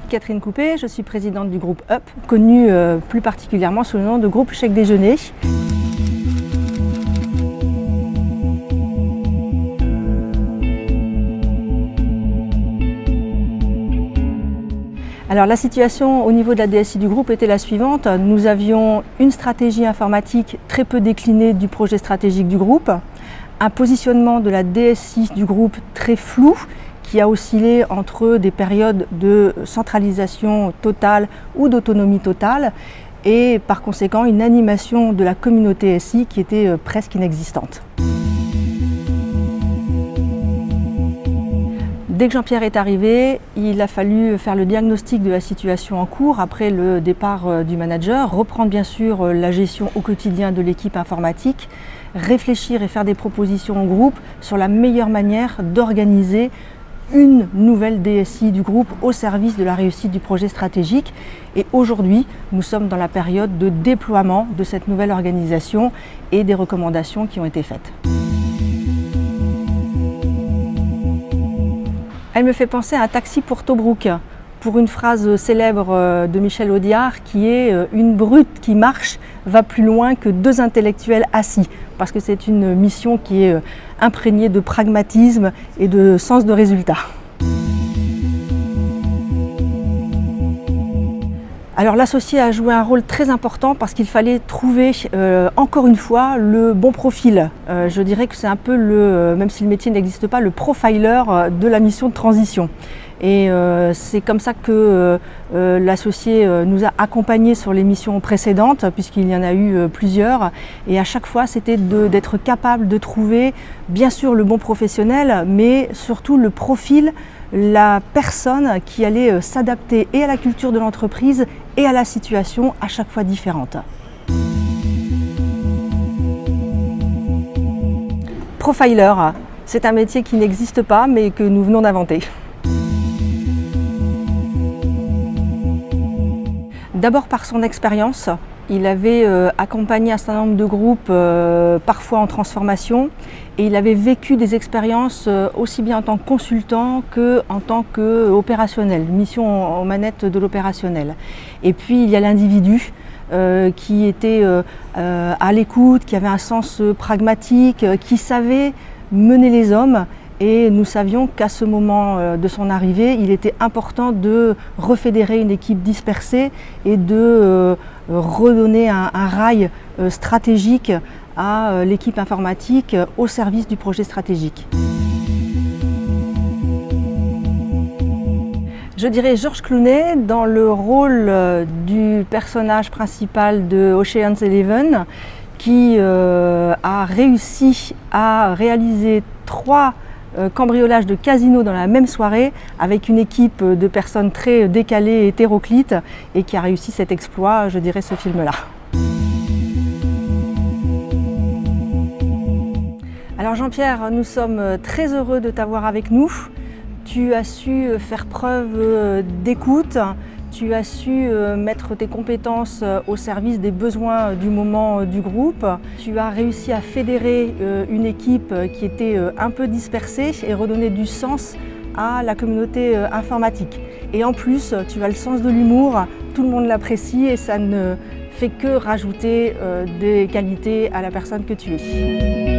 Catherine Coupé, je suis présidente du groupe UP, connu plus particulièrement sous le nom de groupe Chèque Déjeuner. Alors la situation au niveau de la DSI du groupe était la suivante. Nous avions une stratégie informatique très peu déclinée du projet stratégique du groupe, un positionnement de la DSI du groupe très flou qui a oscillé entre des périodes de centralisation totale ou d'autonomie totale et par conséquent une animation de la communauté SI qui était presque inexistante. Dès que Jean-Pierre est arrivé, il a fallu faire le diagnostic de la situation en cours après le départ du manager, reprendre bien sûr la gestion au quotidien de l'équipe informatique, réfléchir et faire des propositions au groupe sur la meilleure manière d'organiser une nouvelle DSI du groupe au service de la réussite du projet stratégique. Et aujourd'hui, nous sommes dans la période de déploiement de cette nouvelle organisation et des recommandations qui ont été faites. Elle me fait penser à un taxi pour Tobruk, pour une phrase célèbre de Michel Audiard qui est « Une brute qui marche va plus loin que deux intellectuels assis », parce que c'est une mission qui est imprégnée de pragmatisme et de sens de résultat. Alors l'associé a joué un rôle très important parce qu'il fallait trouver encore une fois le bon profil. Je dirais que c'est un peu même si le métier n'existe pas, le profiler de la mission de transition. Et c'est comme ça que l'associé nous a accompagnés sur les missions précédentes, puisqu'il y en a eu plusieurs. Et à chaque fois, c'était d'être capable de trouver bien sûr le bon professionnel, mais surtout le profil, la personne qui allait s'adapter et à la culture de l'entreprise et à la situation à chaque fois différente. Profiler, c'est un métier qui n'existe pas mais que nous venons d'inventer. D'abord par son expérience, il avait accompagné un certain nombre de groupes, parfois en transformation, et il avait vécu des expériences aussi bien en tant que consultant qu'en tant qu'opérationnel, mission aux manettes de l'opérationnel. Et puis il y a l'individu qui était à l'écoute, qui avait un sens pragmatique, qui savait mener les hommes. Et nous savions qu'à ce moment de son arrivée, il était important de refédérer une équipe dispersée et de redonner un rail stratégique à l'équipe informatique au service du projet stratégique. Je dirais George Clooney dans le rôle du personnage principal de Ocean's 11 qui a réussi à réaliser 3 cambriolage de casino dans la même soirée avec une équipe de personnes très décalées et hétéroclites et qui a réussi cet exploit, je dirais, ce film-là. Alors Jean-Pierre, nous sommes très heureux de t'avoir avec nous. Tu as su faire preuve d'écoute, tu as su mettre tes compétences au service des besoins du moment du groupe. Tu as réussi à fédérer une équipe qui était un peu dispersée et redonner du sens à la communauté informatique. Et en plus, tu as le sens de l'humour, tout le monde l'apprécie et ça ne fait que rajouter des qualités à la personne que tu es.